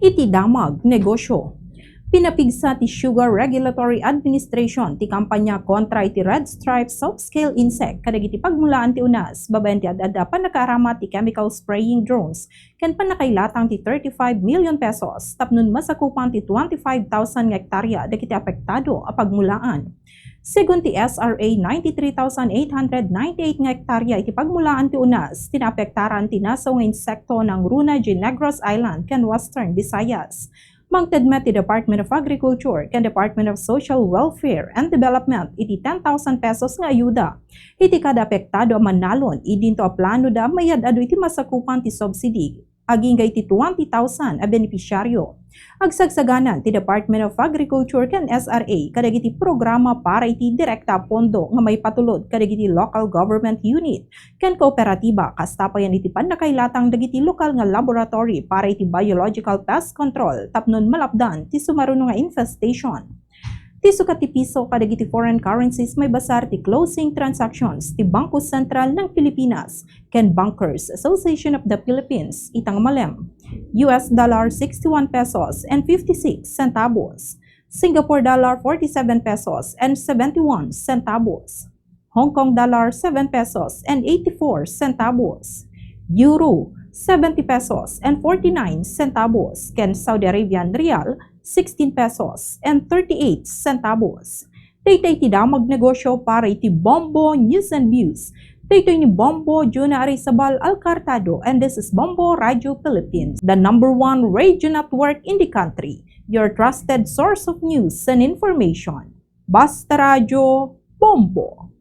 iti damag negosyo. Pinapigsa ti Sugar Regulatory Administration ti kampanya kontra iti red stripe soft-scale insect kadagiti pagmulaan ti unas babaen ti adada panakaarama ti chemical spraying drones ken panakailatang ti 35 million pesos tapnon masakupan ti 25,000 nga hektarya dagiti apektado a pagmulaan. Segun ti SRA 93,898 nga hektarya iti pagmulaan ti unas tinapektaran ti nasaw nga insekto ng Runa G. Negros Island ken Western Visayas. Mangtedmet ti Department of Agriculture ken Department of Social Welfare and Development iti 10,000 pesos nga ayuda. Iti kada apektado a manalon idinto a plano da mayad-ado iti masakupan ti subsidy aging iti 20,000 a benepisyaryo. Agsagsaganan ti Department of Agriculture ken SRA kadagiti programa para iti direkta pondo nga may patulod kadagiti local government unit ken kooperatiba kastapayan iti pandakailatang dagiti lokal nga laboratory para iti biological pest control tapnon malapdan ti sumaruno nga infestation. Ti sukat ti piso kadagiti foreign currencies may basar ti closing transactions ti Bangko Sentral ng Pilipinas ken Bankers Association of the Philippines itang malem. US dollar 61 pesos and 56 centavos. Singapore dollar 47 pesos and 71 centavos. Hong Kong dollar 7 pesos and 84 centavos. Euro 70 pesos and 49 centavos ken Saudi Arabian Rial 16 pesos and 38 centavos. Daytoy ti damag negosyo para iti Bombo News and Views. Daytoy ni Bombo Juna Arizabal Alcartado and this is Bombo Radio Philippines, the #1 radio network in the country, your trusted source of news and information. Basta Radio Bombo.